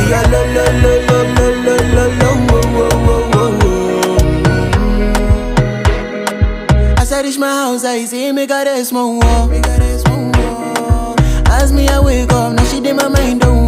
your lo lo lo lo lo lo lo lo wo wo wo wo wo. As I reach my house, I see me got a small wall. As me I wake up, now she did my mind don't